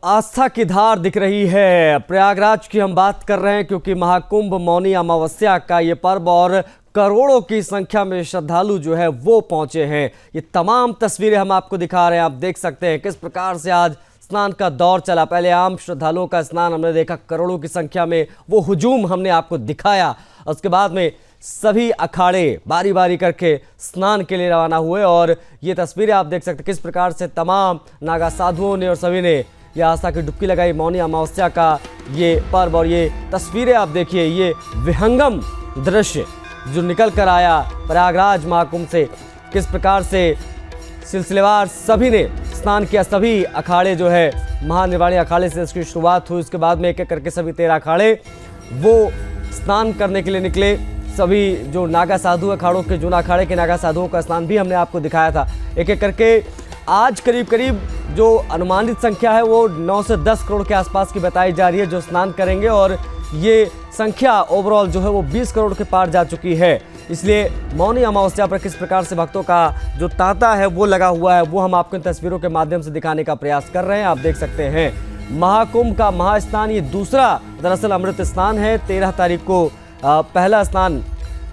आस्था की धार दिख रही है। प्रयागराज की हम बात कर रहे हैं क्योंकि महाकुंभ मौनी अमावस्या का ये पर्व और करोड़ों की संख्या में श्रद्धालु जो है वो पहुंचे हैं। ये तमाम तस्वीरें हम आपको दिखा रहे हैं। आप देख सकते हैं किस प्रकार से आज स्नान का दौर चला। पहले आम श्रद्धालुओं का स्नान हमने देखा, करोड़ों की संख्या में वो हुजूम हमने आपको दिखाया। उसके बाद में सभी अखाड़े बारी बारी करके स्नान के लिए रवाना हुए और ये तस्वीरें आप देख सकते हैं किस प्रकार से तमाम नागा साधुओं ने और सभी ने यह आस्था की डुबकी लगाई मौनी अमावस्या का ये पर्व। और ये तस्वीरें आप देखिए, ये विहंगम दृश्य जो निकल कर आया प्रयागराज महाकुंभ से, किस प्रकार से सिलसिलेवार सभी ने स्नान किया। सभी अखाड़े जो है महानिर्वाणी अखाड़े से इसकी शुरुआत हुई, उसके बाद में एक एक करके सभी 13 अखाड़े वो स्नान करने के लिए निकले। सभी जो नागा साधु अखाड़ों के जूना अखाड़े के नागा साधुओं का स्नान भी हमने आपको दिखाया था। एक एक करके आज करीब करीब जो अनुमानित संख्या है वो 9 से 10 करोड़ के आसपास की बताई जा रही है जो स्नान करेंगे और ये संख्या ओवरऑल जो है वो 20 करोड़ के पार जा चुकी है। इसलिए मौनी अमावस्या पर किस प्रकार से भक्तों का जो तांता है वो लगा हुआ है वो हम आपको इन तस्वीरों के माध्यम से दिखाने का प्रयास कर रहे हैं। आप देख सकते हैं महाकुंभ का महास्नान ये दूसरा दरअसल अमृत स्नान है। 13 तारीख को पहला स्नान,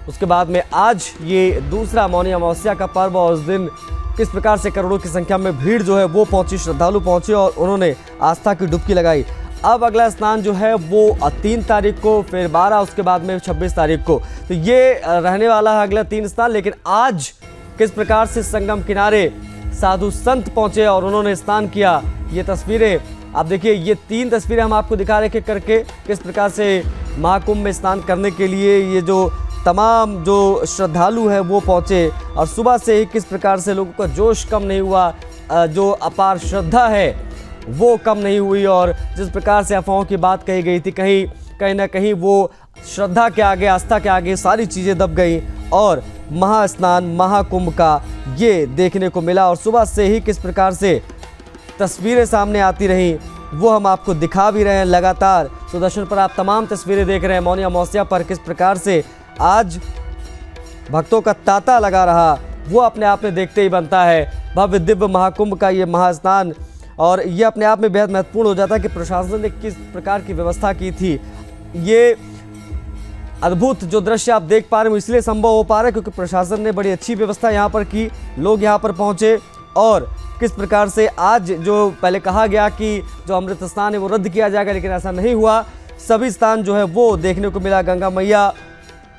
उसके बाद में आज ये दूसरा मौनी अमावस्या का पर्व और उस दिन किस प्रकार से करोड़ों की संख्या में भीड़ जो है वो पहुंची, श्रद्धालु पहुंचे और उन्होंने आस्था की डुबकी लगाई। अब अगला स्नान जो है वो 3 तारीख को, फिर 12, उसके बाद में 26 तारीख को। तो ये रहने वाला है अगला 3 स्नान। लेकिन आज किस प्रकार से संगम किनारे साधु संत पहुंचे और उन्होंने स्नान किया, ये तस्वीरें आप देखिए। ये 3 तस्वीरें हम आपको दिखा रहे करके किस प्रकार से महाकुंभ में स्नान करने के लिए ये जो तमाम जो श्रद्धालु हैं वो पहुंचे और सुबह से ही किस प्रकार से लोगों का जोश कम नहीं हुआ, जो अपार श्रद्धा है वो कम नहीं हुई। और जिस प्रकार से अफवाहों की बात कही गई थी, कहीं ना कहीं वो श्रद्धा के आगे, आस्था के आगे सारी चीज़ें दब गई और महास्नान महाकुंभ का ये देखने को मिला। और सुबह से ही किस प्रकार से तस्वीरें सामने आती रहीं वो हम आपको दिखा भी रहे हैं लगातार। सुदर्शन पर आप तमाम तस्वीरें देख रहे हैं मौनी अमावस्या पर किस प्रकार से आज भक्तों का तांता लगा रहा वो अपने आप में देखते ही बनता है। भव्य दिव्य महाकुंभ का ये महास्नान और ये अपने आप में बेहद महत्वपूर्ण हो जाता है कि प्रशासन ने किस प्रकार की व्यवस्था की थी। ये अद्भुत जो दृश्य आप देख पा रहे हैं इसलिए संभव हो पा रहा है क्योंकि प्रशासन ने बड़ी अच्छी व्यवस्था यहाँ पर की, लोग यहाँ पर पहुँचे और किस प्रकार से आज जो पहले कहा गया कि जो अमृत स्नान है वो रद्द किया जाएगा, लेकिन ऐसा नहीं हुआ। सभी स्नान जो है वो देखने को मिला। गंगा मैया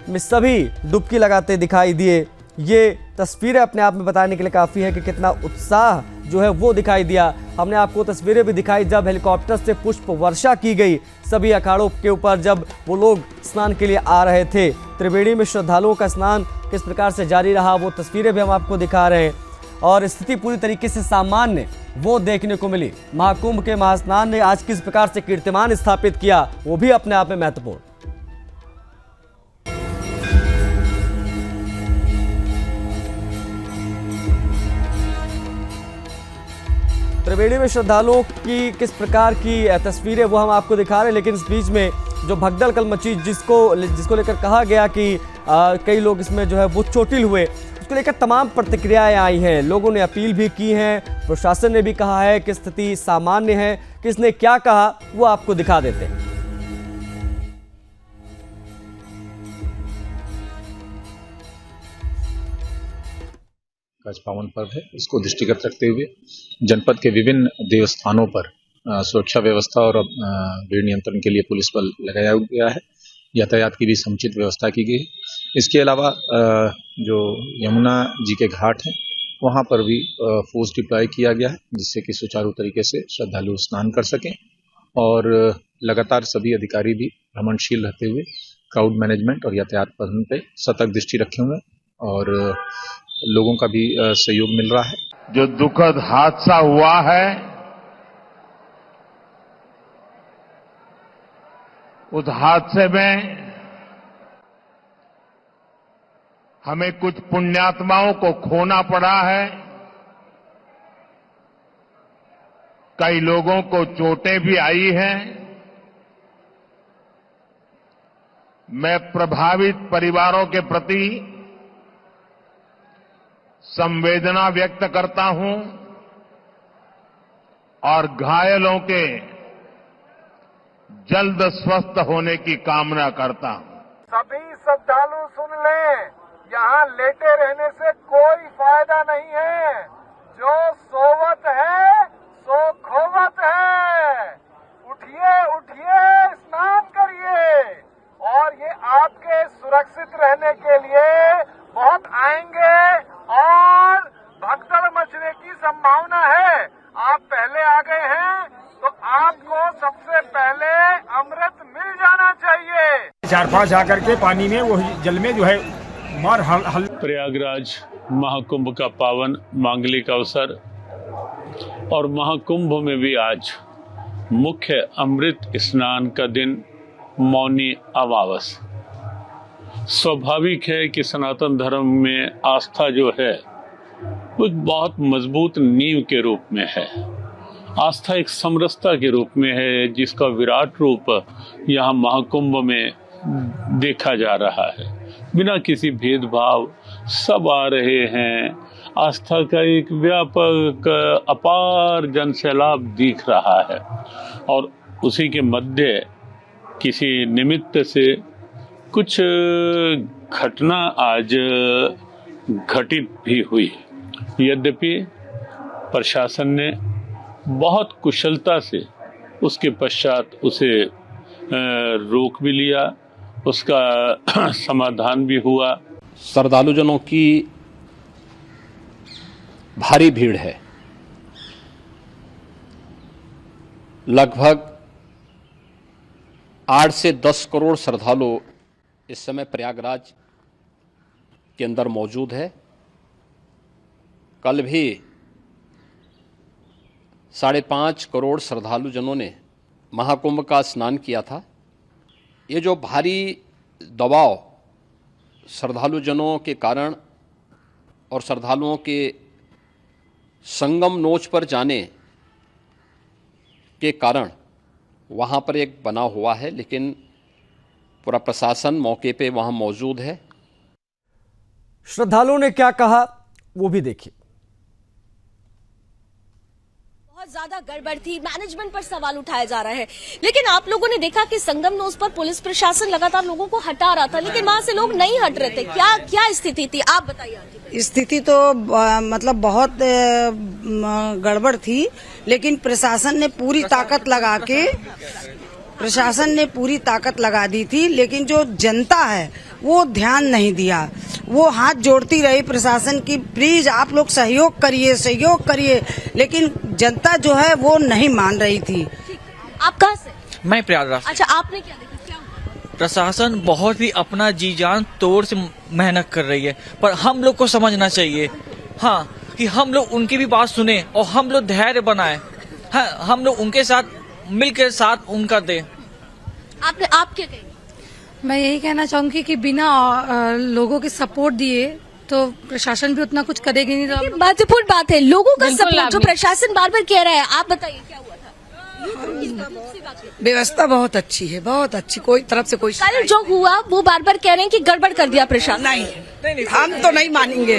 में सभी डुबकी लगाते दिखाई दिए। ये तस्वीरें अपने आप में बताने के लिए काफ़ी है कि कितना उत्साह जो है वो दिखाई दिया। हमने आपको तस्वीरें भी दिखाई जब हेलीकॉप्टर से पुष्प वर्षा की गई सभी अखाड़ों के ऊपर, जब वो लोग स्नान के लिए आ रहे थे। त्रिवेणी में श्रद्धालुओं का स्नान किस प्रकार से जारी रहा वो तस्वीरें भी हम आपको दिखा रहे हैं और स्थिति पूरी तरीके से सामान्य वो देखने को मिली। महाकुंभ के महास्नान ने आज किस प्रकार से कीर्तिमान स्थापित किया वो भी अपने आप में महत्वपूर्ण। त्रिवेणी में श्रद्धालुओं की किस प्रकार की तस्वीरें वो हम आपको दिखा रहे हैं। लेकिन इस बीच में जो भगदड़ कल मची जिसको लेकर कहा गया कि कई लोग इसमें जो है वो चोटिल हुए, उसको लेकर तमाम प्रतिक्रियाएं आई हैं। लोगों ने अपील भी की हैं, प्रशासन ने भी कहा है कि स्थिति सामान्य है। किसने क्या कहा वो आपको दिखा देते हैं। आज पावन पर्व है, इसको दृष्टिगत रखते हुए जनपद के विभिन्न देवस्थानों पर सुरक्षा व्यवस्था और भीड़ नियंत्रण के लिए पुलिस बल लगाया गया है। यातायात की भी समुचित व्यवस्था की गई है। इसके अलावा जो यमुना जी के घाट हैं वहाँ पर भी फोर्स डिप्लॉय किया गया है जिससे कि सुचारू तरीके से श्रद्धालु स्नान कर सकें और लगातार सभी अधिकारी भी भ्रमणशील रहते हुए क्राउड मैनेजमेंट और यातायात प्रबंधन पे सतर्क दृष्टि रखे हुए और लोगों का भी सहयोग मिल रहा है। जो दुखद हादसा हुआ है उस हादसे में हमें कुछ पुण्यात्माओं को खोना पड़ा है, कई लोगों को चोटें भी आई हैं। मैं प्रभावित परिवारों के प्रति संवेदना व्यक्त करता हूं। और घायलों के जल्द स्वस्थ होने की कामना करता हूं। सभी श्रद्धालु सुन लें, यहाँ लेटे रहने से कोई फायदा नहीं है। जो सोवत है सो खोवत है। उठिए उठिए, स्नान करिए, और ये आपके सुरक्षित रहने के लिए बहुत आएंगे और भगदड़ मचने की संभावना है। आप पहले आ गए हैं तो आपको सबसे पहले अमृत मिल जाना चाहिए। 4-5 आकर के पानी में वो जल में जो है मार हल। प्रयागराज महाकुंभ का पावन मांगलिक अवसर और महाकुंभ में भी आज मुख्य अमृत स्नान का दिन, मौनी अमावस। स्वाभाविक है कि सनातन धर्म में आस्था जो है वो बहुत मजबूत नींव के रूप में है। आस्था एक समरसता के रूप में है, जिसका विराट रूप यहाँ महाकुंभ में देखा जा रहा है। बिना किसी भेदभाव सब आ रहे हैं। आस्था का एक व्यापक अपार जनसैलाब दिख रहा है और उसी के मध्य किसी निमित्त से कुछ घटना आज घटित भी हुई। यद्यपि प्रशासन ने बहुत कुशलता से उसके पश्चात उसे रोक भी लिया, उसका समाधान भी हुआ। श्रद्धालुजनों की भारी भीड़ है। लगभग 8 से 10 करोड़ श्रद्धालु इस समय प्रयागराज के अंदर मौजूद है। कल भी 5.5 करोड़ श्रद्धालुजनों ने महाकुंभ का स्नान किया था। ये जो भारी दबाव श्रद्धालुजनों के कारण और श्रद्धालुओं के संगम नोच पर जाने के कारण वहाँ पर एक बना हुआ है, लेकिन पूरा प्रशासन मौके पे वहाँ मौजूद है। श्रद्धालुओं ने क्या कहा वो भी देखिए। बहुत ज्यादा गड़बड़ थी, मैनेजमेंट पर सवाल उठाया जा रहा है, लेकिन आप लोगों ने देखा कि संगम नोज पर पुलिस प्रशासन लगातार लोगों को हटा रहा था, लेकिन वहां से लोग नहीं हट रहे थे। क्या स्थिति थी, आप बताइए। स्थिति तो मतलब बहुत गड़बड़ थी, लेकिन प्रशासन ने पूरी ताकत लगा दी थी, लेकिन जो जनता है वो ध्यान नहीं दिया। वो हाथ जोड़ती रही प्रशासन की, प्लीज आप लोग सहयोग करिए, लेकिन जनता जो है वो नहीं मान रही थी। आप कहाँ से? मैं प्रयागराज। अच्छा, आपने क्या देखा, क्या हुआ? प्रशासन बहुत ही अपना जी जान तोड़ से मेहनत कर रही है, पर हम लोग को समझना चाहिए हाँ कि हम लोग उनकी भी बात सुने और हम लोग धैर्य बनाए। हाँ, हम लोग उनके साथ मिलकर साथ उनका दे। आप क्या कहेंगे? मैं यही कहना चाहूंगी कि बिना लोगों के सपोर्ट दिए तो प्रशासन भी उतना कुछ करेगी नहीं। तो महत्वपूर्ण बात है लोगों का सपोर्ट, जो प्रशासन बार बार कह रहा है। आप बताइए क्या हुआ था? व्यवस्था बहुत अच्छी है, बहुत अच्छी, कोई तरफ से कोई कल जो हुआ वो बार बार कह रहे हैं कि गड़बड़ कर दिया प्रशासन। नहीं, हम तो नहीं मानेंगे,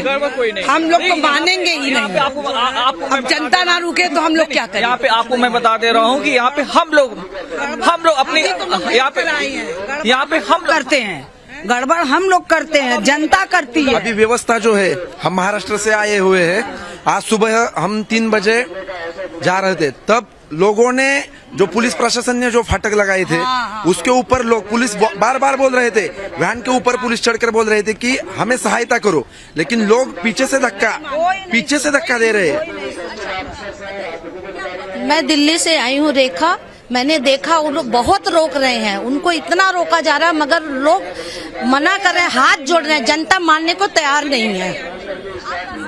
हम लोग तो मानेंगे ही नहीं। अब जनता ना रुके तो हम लोग क्या करें? यहाँ पे आपको मैं बता दे रहा हूँ कि यहाँ पे हम लोग अपनी यहाँ पे हम करते हैं, गड़बड़ हम लोग करते हैं, जनता करती है। अभी व्यवस्था जो है, हम महाराष्ट्र से आए हुए हैं। आज सुबह हम 3 बजे जा रहे थे, तब लोगों ने जो पुलिस प्रशासन ने जो फाटक लगाए थे उसके ऊपर लोग पुलिस बार बार बोल रहे थे, वैन के ऊपर पुलिस चढ़कर बोल रहे थे कि हमें सहायता करो, लेकिन लोग पीछे से धक्का दे रहे हैं। मैं दिल्ली से आई हूँ रेखा, मैंने देखा वो लोग बहुत रोक रहे हैं, उनको इतना रोका जा रहा है मगर लोग मना कर रहे हैं, हाथ जोड़ रहे हैं, जनता मानने को तैयार नहीं है।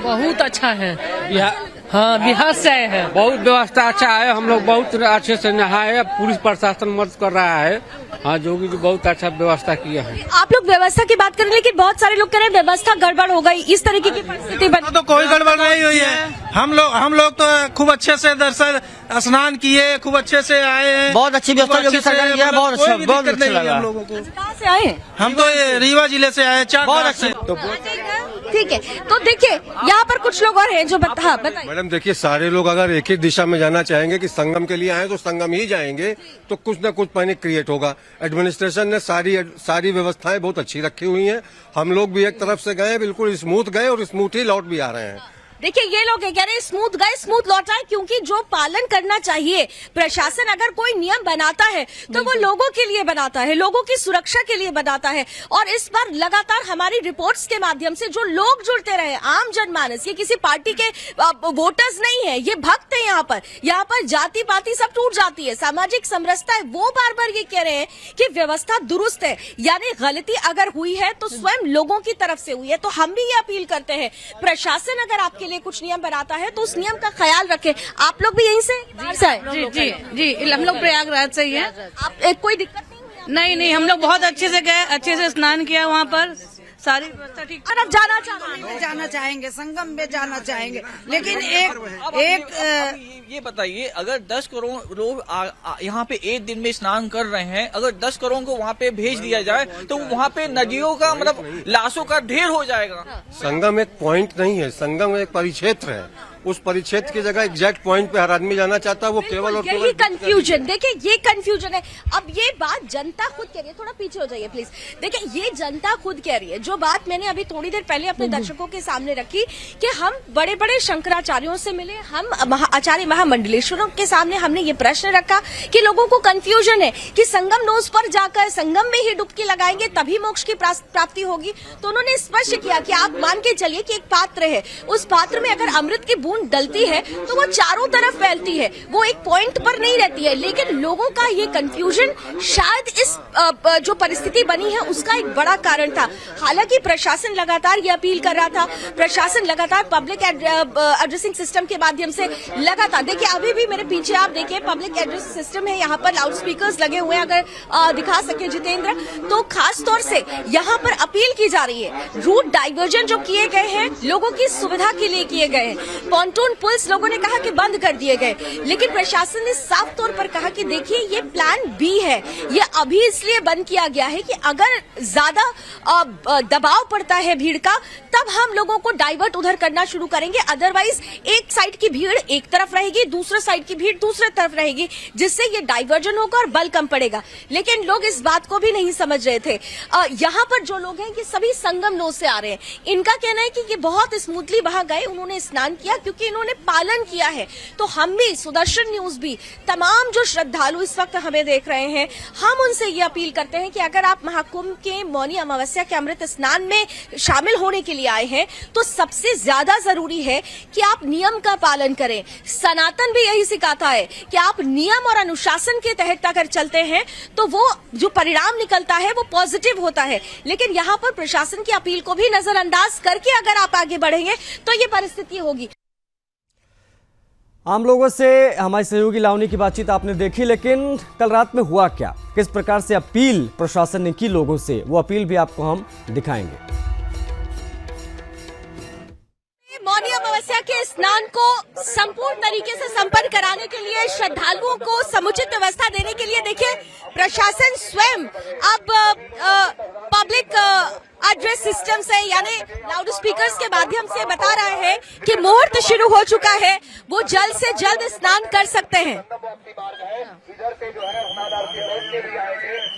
बहुत अच्छा है। हाँ, बिहार से आए हैं। बहुत व्यवस्था अच्छा है, हम लोग बहुत अच्छे से नहाए, पुलिस प्रशासन मदद कर रहा है। हाँ, जोगी जी बहुत अच्छा व्यवस्था किया है। आप लोग व्यवस्था की बात करें, लेकिन बहुत सारे लोग कह रहे हैं व्यवस्था गड़बड़ हो गई, इस तरीके की परिस्थिति बनी। तो कोई गड़बड़ नहीं हुई है। हम लोग तो खूब अच्छे से दर्शन स्नान किए, खूब अच्छे से आए हैं। बहुत अच्छी व्यवस्था योगी सरकार ने किया, बहुत अच्छा लगा हम लोगों को। कहाँ से आए? हम तो रीवा जिले से आए। बहुत अच्छे। ठीक है, तो देखिए यहाँ पर कुछ लोग और हैं जो बताइए। मैडम देखिए, सारे लोग अगर एक ही दिशा में जाना चाहेंगे कि संगम के लिए आए तो संगम ही जाएंगे, तो कुछ न कुछ पैनिक क्रिएट होगा। एडमिनिस्ट्रेशन ने सारी व्यवस्थाएं बहुत अच्छी रखी हुई हैं। हम लोग भी एक तरफ से गए, बिल्कुल स्मूथ गए और स्मूथ ही लौट भी आ रहे हैं। देखिए ये लोग कह रहे हैं स्मूथ गए स्मूथ लौटा है, क्योंकि जो पालन करना चाहिए प्रशासन अगर कोई नियम बनाता है तो वो लोगों के लिए बनाता है, लोगों की सुरक्षा के लिए बनाता है। और इस बार लगातार हमारी रिपोर्ट्स के माध्यम से जो लोग जुड़ते रहे, आम जनमानस, ये किसी पार्टी के वोटर्स नहीं है, ये भक्त है। यहाँ पर जाति पाति सब टूट जाती है, सामाजिक समरसता है। वो बार बार ये कह रहे हैं कि व्यवस्था दुरुस्त है, यानी गलती अगर हुई है तो स्वयं लोगों की तरफ से हुई है। तो हम भी ये अपील करते हैं, प्रशासन अगर आपके लिए कुछ नियम बनाता है तो उस नियम का ख्याल रखें। आप लोग भी यहीं से? जी, हम लोग प्रयागराज से ही हैं। आप कोई दिक्कत नहीं, हम लोग बहुत अच्छे से गए, अच्छे से स्नान किया, वहाँ पर सारी व्यवस्था ठीक। और अब जाना चाहेंगे, संगम में जाना चाहेंगे, लेकिन ये बताइए, अगर 10 करोड़ लोग यहाँ पे एक दिन में स्नान कर रहे हैं, अगर 10 करोड़ को वहाँ पे भेज दिया जाए तो वहाँ पे नदियों का मतलब लाशों का ढेर हो जाएगा। संगम एक पॉइंट नहीं है, संगम एक परिक्षेत्र है। उस परिक्षेत्र की जगह एग्जैक्ट पॉइंट पे हर आदमी जाना चाहता है, वो केवल और यही कंफ्यूजन। देखिए ये कंफ्यूजन है। अब ये बात जनता खुद कह रही है, थोड़ा पीछे हो जाइए प्लीज। देखिए ये जनता खुद कह रही है, जो बात मैंने अभी थोड़ी देर पहले अपने दर्शकों के सामने रखी कि हम बड़े बड़े शंकराचार्यों से मिले, हम आचार्य महामंडलेश्वरों के सामने हमने ये प्रश्न रखा कि लोगों को कंफ्यूजन है कि संगम नोज पर जाकर संगम में ही डुबकी लगाएंगे तभी मोक्ष की प्राप्ति होगी। तो उन्होंने स्पष्ट किया कि आप मान के चलिए कि एक पात्र है, उस पात्र में अगर अमृत की डलती है तो वो चारों तरफ फैलती है, वो एक पॉइंट पर नहीं रहती है। लेकिन लोगों का ये कंफ्यूजन शायद इस जो परिस्थिति बनी है उसका एक बड़ा कारण था। हालांकि प्रशासन लगातार ये अपील कर रहा था, प्रशासन लगातार पब्लिक एड्रेसिंग सिस्टम के माध्यम से लगातार, देखिए अभी भी मेरे पीछे आप देखिए पब्लिक एड्रेस सिस्टम है, यहाँ पर लाउड स्पीकर्स लगे हुए हैं, अगर दिखा सके जितेंद्र, तो खास तौर से यहाँ पर अपील की जा रही है। रूट डाइवर्जन जो किए गए हैं लोगों की सुविधा के लिए किए गए हैं। पॉन्टून पुल्स लोगों ने कहा कि बंद कर दिए गए, लेकिन प्रशासन ने साफ तौर पर कहा कि देखिए ये प्लान बी है, ये अभी इसलिए बंद किया गया है कि अगर ज्यादा दबाव पड़ता है भीड़ का तब हम लोगों को डाइवर्ट उधर करना शुरू करेंगे। अदरवाइज एक साइड की भीड़ एक तरफ रहेगी, दूसरे साइड की भीड़ दूसरे तरफ रहेगी, जिससे ये डाइवर्जन होगा और बल कम पड़ेगा। लेकिन लोग इस बात को भी नहीं समझ रहे थे। यहाँ पर जो लोग हैं ये सभी संगम नोज से आ रहे हैं। इनका कहना है कि ये बहुत स्मूथली वहां गए, उन्होंने स्नान किया क्योंकि इन्होंने पालन किया है। तो हम भी, सुदर्शन न्यूज भी, तमाम जो श्रद्धालु इस वक्त हमें देख रहे हैं, हम उनसे ये अपील करते हैं कि अगर आप महाकुंभ के मौनी अमावस्या के अमृत स्नान में शामिल होने के लिए आए हैं तो सबसे ज्यादा जरूरी है कि आप नियम का पालन करें। सनातन भी यही सिखाता है कि आप नियम और अनुशासन के तहत अगर चलते हैं तो वो जो परिणाम निकलता है वो पॉजिटिव होता है। लेकिन यहाँ पर प्रशासन की अपील को भी नजरअंदाज करके अगर आप आगे बढ़ेंगे तो ये परिस्थिति होगी। आम लोगों से हमारी सहयोगी लावनी की बातचीत आपने देखी, लेकिन कल रात में हुआ क्या, किस प्रकार से अपील प्रशासन ने की लोगों से, वो अपील भी आपको हम दिखाएंगे। मौनी अमावस्या के स्नान को संपूर्ण तरीके से संपन्न कराने के लिए, श्रद्धालुओं को समुचित व्यवस्था देने के लिए देखिए प्रशासन स्वयं अब पब्लिक एड्रेस सिस्टम से यानी लाउड स्पीकर्स के माध्यम से बता रहे हैं कि मुहूर्त शुरू हो चुका है, वो जल्द से जल्द स्नान कर सकते हैं। इधर से जो है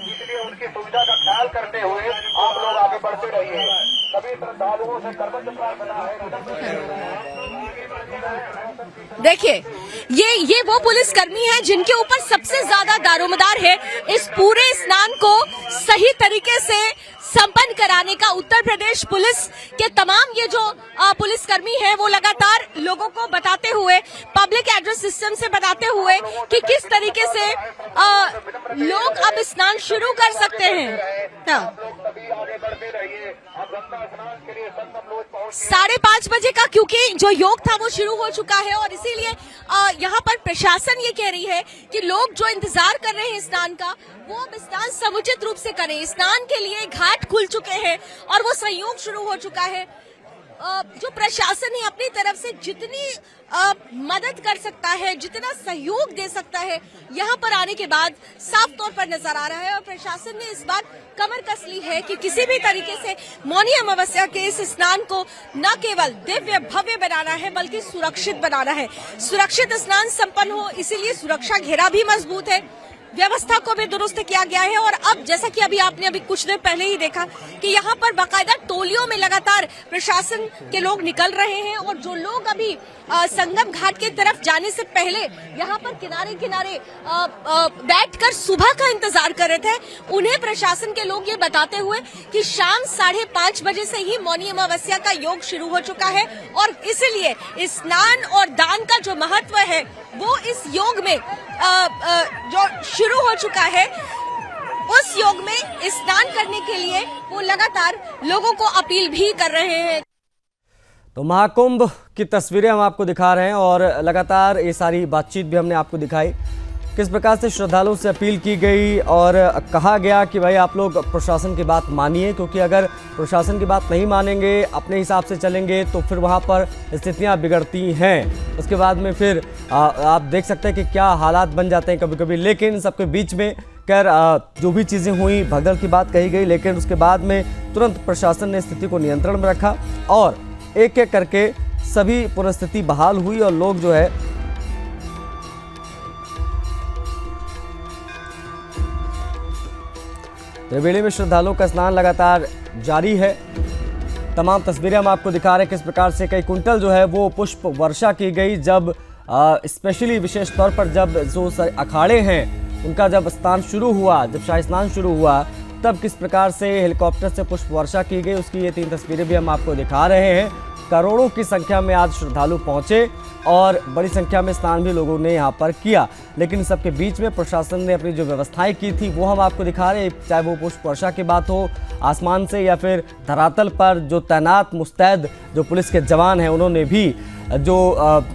इसलिए उनकी सुविधा का ख्याल करते हुए आप लोग आगे बढ़ते रहिए। सभी श्रद्धालुओं से कर्तव्य प्रार्थना है। देखिए ये वो पुलिसकर्मी हैं जिनके ऊपर सबसे ज्यादा दारोमदार है इस पूरे स्नान को सही तरीके से संपन्न कराने का। उत्तर प्रदेश पुलिस के तमाम ये जो पुलिसकर्मी हैं वो लगातार लोगों को बताते हुए, पब्लिक एड्रेस सिस्टम से बताते हुए कि किस तरीके से लोग अब स्नान शुरू कर सकते हैं। 5:30 बजे का क्योंकि जो योग था वो शुरू हो चुका है और इसीलिए यहाँ पर प्रशासन ये कह रही है कि लोग जो इंतजार कर रहे हैं स्नान का वो अब स्नान समुचित रूप से करें। स्नान के लिए घाट खुल चुके हैं और वो संयोग शुरू हो चुका है। जो प्रशासन है अपनी तरफ से जितनी मदद कर सकता है, जितना सहयोग दे सकता है, यहाँ पर आने के बाद साफ तौर पर नजर आ रहा है। और प्रशासन ने इस बात कमर कस ली है कि किसी भी तरीके से मौनी अमावस्या के इस स्नान को न केवल दिव्य भव्य बनाना है बल्कि सुरक्षित बनाना है। सुरक्षित स्नान संपन्न हो, इसीलिए सुरक्षा घेरा भी मजबूत है, व्यवस्था को भी दुरुस्त किया गया है। और अब जैसा कि आपने कुछ देर पहले ही देखा कि यहाँ पर बाकायदा टोलियों में लगातार प्रशासन के लोग निकल रहे हैं। और जो लोग अभी संगम घाट की तरफ जाने से पहले यहाँ पर किनारे किनारे बैठकर सुबह का इंतजार कर रहे थे, उन्हें प्रशासन के लोग ये बताते हुए कि शाम 5:30 बजे से ही मौनी अमावस्या का योग शुरू हो चुका है। और इसलिए स्नान और दान का जो महत्व है वो इस योग में जो शुरू हो चुका है, उस योग में स्नान करने के लिए वो लगातार लोगों को अपील भी कर रहे हैं। तो महाकुंभ की तस्वीरें हम आपको दिखा रहे हैं और लगातार ये सारी बातचीत भी हमने आपको दिखाई, किस प्रकार से श्रद्धालुओं से अपील की गई और कहा गया कि भाई आप लोग प्रशासन की बात मानिए, क्योंकि अगर प्रशासन की बात नहीं मानेंगे, अपने हिसाब से चलेंगे तो फिर वहाँ पर स्थितियाँ बिगड़ती हैं। उसके बाद में फिर आप देख सकते हैं कि क्या हालात बन जाते हैं कभी कभी। लेकिन सबके बीच में खैर जो भी चीज़ें हुई, भगदड़ की बात कही गई, लेकिन उसके बाद में तुरंत प्रशासन ने स्थिति को नियंत्रण में रखा और एक एक करके सभी पुनः बहाल हुई और लोग जो है त्रिवेणी में श्रद्धालुओं का स्नान लगातार जारी है। तमाम तस्वीरें हम आपको दिखा रहे हैं किस प्रकार से कई कुंटल जो है वो पुष्प वर्षा की गई। जब स्पेशली विशेष तौर पर जब जो अखाड़े हैं उनका जब स्नान शुरू हुआ, जब शाही स्नान शुरू हुआ, तब किस प्रकार से हेलीकॉप्टर से पुष्प वर्षा की गई, उसकी ये 3 तस्वीरें भी हम आपको दिखा रहे हैं। करोड़ों की संख्या में आज श्रद्धालु पहुंचे और बड़ी संख्या में स्नान भी लोगों ने यहां पर किया। लेकिन सबके बीच में प्रशासन ने अपनी जो व्यवस्थाएं की थी वो हम आपको दिखा रहे हैं, चाहे वो पुष्प वर्षा की बात हो आसमान से या फिर धरातल पर जो तैनात मुस्तैद जो पुलिस के जवान हैं, उन्होंने भी जो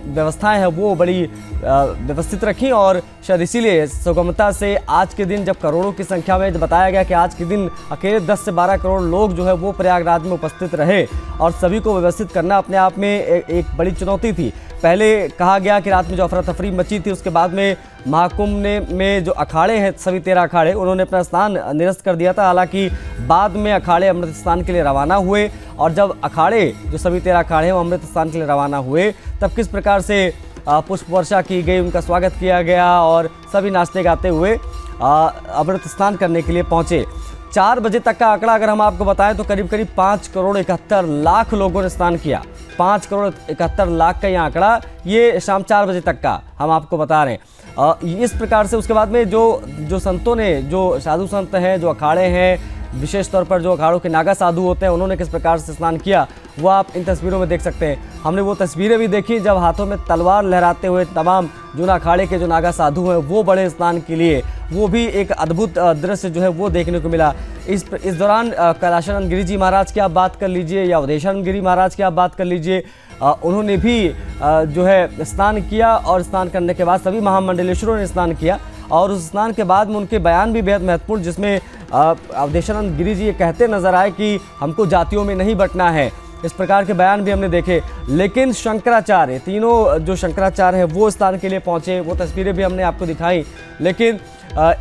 व्यवस्थाएं हैं वो बड़ी व्यवस्थित रखी। और शायद इसीलिए सुगमता से आज के दिन जब करोड़ों की संख्या में बताया गया कि आज के दिन अकेले 10 से 12 करोड़ लोग जो है वो प्रयागराज में उपस्थित रहे और सभी को व्यवस्थित करना अपने आप में एक बड़ी चुनौती थी। पहले कहा गया कि रात में जो अफरा तफरी मची थी, उसके बाद में महाकुंभ में जो अखाड़े हैं सभी 13 अखाड़े, उन्होंने अपना स्नान निरस्त कर दिया था। हालांकि बाद में अखाड़े अमृत स्नान के लिए रवाना हुए और जब अखाड़े जो सभी 13 अखाड़े हैं वो अमृत स्नान के लिए रवाना हुए, तब किस प्रकार से पुष्प वर्षा की गई, उनका स्वागत किया गया और सभी नाचते गाते हुए अमृत स्नान करने के लिए पहुंचे। 4 बजे तक का आंकड़ा अगर हम आपको बताएं तो करीब करीब 5 करोड़ 71 लाख लोगों ने स्नान किया। 5 करोड़ 71 लाख का ये आंकड़ा, ये शाम 4 बजे तक का हम आपको बता रहे हैं। इस प्रकार से उसके बाद में जो संतों ने, जो साधु संत हैं, जो अखाड़े हैं, विशेष तौर पर जो अखाड़ों के नागा साधु होते हैं, उन्होंने किस प्रकार से स्नान किया वो आप इन तस्वीरों में देख सकते हैं। हमने वो तस्वीरें भी देखी जब हाथों में तलवार लहराते हुए तमाम जूना अखाड़े के जो नागा साधु हैं वो बड़े स्नान के लिए, वो भी एक अद्भुत दृश्य जो है वो देखने को मिला। इस दौरान कैलाशानंद गिरी जी महाराज की आप बात कर लीजिए या अवधेशानंद गिरी महाराज की आप बात कर लीजिए, उन्होंने भी जो है स्नान किया और स्नान करने के बाद सभी महामंडलेश्वरों ने स्नान किया और उस स्नान के बाद में उनके बयान भी बेहद महत्वपूर्ण, जिसमें अवधेशानंद गिरी जी ये कहते नजर आए कि हमको जातियों में नहीं बंटना है। इस प्रकार के बयान भी हमने देखे। लेकिन शंकराचार्य, तीनों जो शंकराचार्य हैं वो स्नान के लिए पहुंचे, वो तस्वीरें भी हमने आपको दिखाई। लेकिन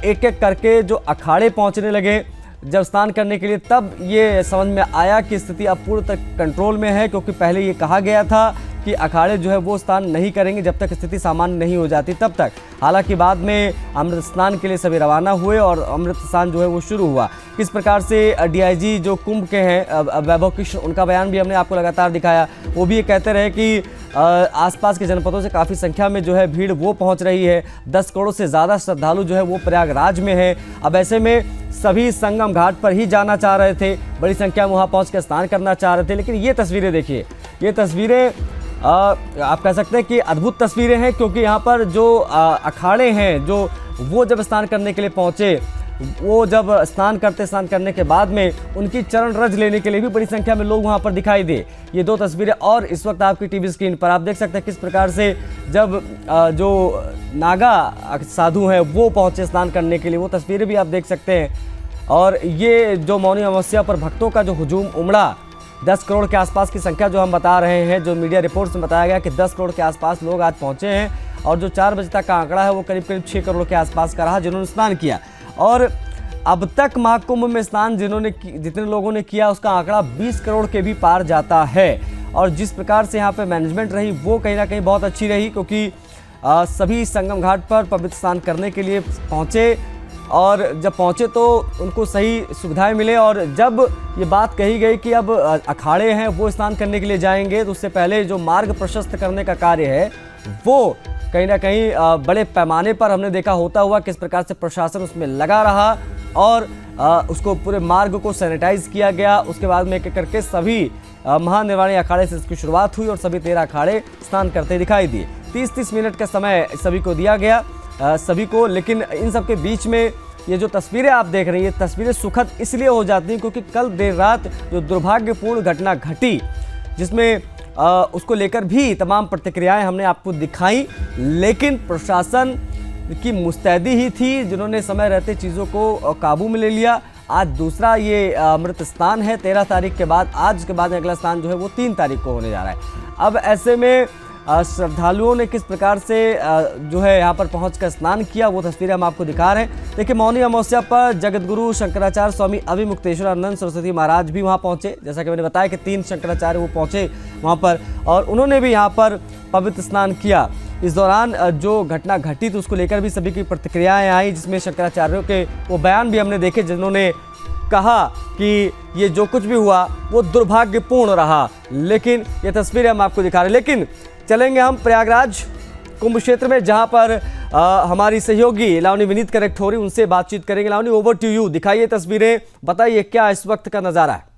एक एक करके जो अखाड़े पहुंचने लगे जब स्नान करने के लिए, तब ये समझ में आया कि स्थिति अब पूर्ण तक कंट्रोल में है, क्योंकि पहले ये कहा गया था कि अखाड़े जो है वो स्नान नहीं करेंगे जब तक स्थिति सामान्य नहीं हो जाती तब तक। हालांकि बाद में अमृत स्नान के लिए सभी रवाना हुए और अमृत स्नान जो है वो शुरू हुआ। किस प्रकार से डीआईजी जो कुंभ के हैं वैभव कृष्ण, उनका बयान भी हमने आपको लगातार दिखाया। वो भी ये कहते रहे कि आसपास के जनपदों से काफ़ी संख्या में जो है भीड़ वो पहुंच रही है। 10 करोड़ से ज़्यादा श्रद्धालु जो है वो प्रयागराज में है। अब ऐसे में सभी संगम घाट पर ही जाना चाह रहे थे, बड़ी संख्या में वहाँ पहुँच कर स्नान करना चाह रहे थे। लेकिन ये तस्वीरें देखिए, ये तस्वीरें आप कह सकते हैं कि अद्भुत तस्वीरें हैं, क्योंकि यहाँ पर जो अखाड़े हैं जो वो जब स्नान करने के लिए पहुँचे, वो जब स्नान करने के बाद में उनकी चरण रज लेने के लिए भी बड़ी संख्या में लोग वहाँ पर दिखाई दे। ये 2 तस्वीरें और इस वक्त आपकी टीवी स्क्रीन पर आप देख सकते हैं किस प्रकार से जब जो नागा साधु हैं वो पहुँचे स्नान करने के लिए, वो तस्वीरें भी आप देख सकते हैं। और ये जो मौनी अमावस्या पर भक्तों का जो हुजूम उमड़ा, 10 करोड़ के आसपास की संख्या जो हम बता रहे हैं, जो मीडिया रिपोर्ट्स में बताया गया कि 10 करोड़ के आसपास लोग आज पहुंचे हैं और जो 4 बजे तक का आंकड़ा है वो करीब करीब 6 करोड़ के आसपास का रहा जिन्होंने स्नान किया। और अब तक महाकुंभ में स्नान जितने लोगों ने किया उसका आंकड़ा 20 करोड़ के भी पार जाता है। और जिस प्रकार से यहाँ पे मैनेजमेंट रही वो कहीं ना कहीं बहुत अच्छी रही, क्योंकि सभी संगम घाट पर पवित्र स्नान करने के लिए पहुँचे और जब पहुँचे तो उनको सही सुविधाएं मिले। और जब ये बात कही गई कि अब अखाड़े हैं वो स्नान करने के लिए जाएंगे, तो उससे पहले जो मार्ग प्रशस्त करने का कार्य है वो कहीं ना कहीं बड़े पैमाने पर हमने देखा होता हुआ किस प्रकार से प्रशासन उसमें लगा रहा और उसको पूरे मार्ग को सैनिटाइज किया गया। उसके बाद में एक करके सभी महानिर्वाणी अखाड़े से इसकी शुरुआत हुई और सभी 13 अखाड़े स्नान करते दिखाई दिए। 30-30 मिनट का समय सभी को दिया गया सभी को। लेकिन इन सब के बीच में ये जो तस्वीरें आप देख रही हैं, तस्वीरें सुखद इसलिए हो जाती हैं क्योंकि कल देर रात जो दुर्भाग्यपूर्ण घटना घटी जिसमें उसको लेकर भी तमाम प्रतिक्रियाएं हमने आपको दिखाई, लेकिन प्रशासन की मुस्तैदी ही थी जिन्होंने समय रहते चीज़ों को काबू में ले लिया। आज दूसरा ये अमृत स्नान है 13 तारीख के बाद। आज के बाद अगला स्नान जो है वो 3 तारीख को होने जा रहा है। अब ऐसे में श्रद्धालुओं ने किस प्रकार से जो है यहाँ पर पहुंचकर स्नान किया वो तस्वीरें हम आपको दिखा रहे हैं। देखिए, मौनी अमावस्या पर जगतगुरु शंकराचार्य स्वामी अभिमुक्तेश्वरानंद सरस्वती महाराज भी वहाँ पहुँचे। जैसा कि मैंने बताया कि 3 शंकराचार्य वो पहुँचे वहाँ पर और उन्होंने भी यहाँ पर पवित्र स्नान किया। इस दौरान जो घटना घटी तो उसको लेकर भी सभी की प्रतिक्रियाएँ आई, जिसमें शंकराचार्यों के वो बयान भी हमने देखे जिन्होंने कहा कि ये जो कुछ भी हुआ वो दुर्भाग्यपूर्ण रहा। लेकिन ये तस्वीरें हम आपको दिखा रहे हैं। लेकिन चलेंगे हम प्रयागराज कुंभ क्षेत्र में, जहां पर हमारी सहयोगी लावनी विनीत करेक्ट हो रही, उनसे बातचीत करेंगे। लावनी, ओवर टू यू, दिखाइए तस्वीरें, बताइए क्या इस वक्त का नजारा है।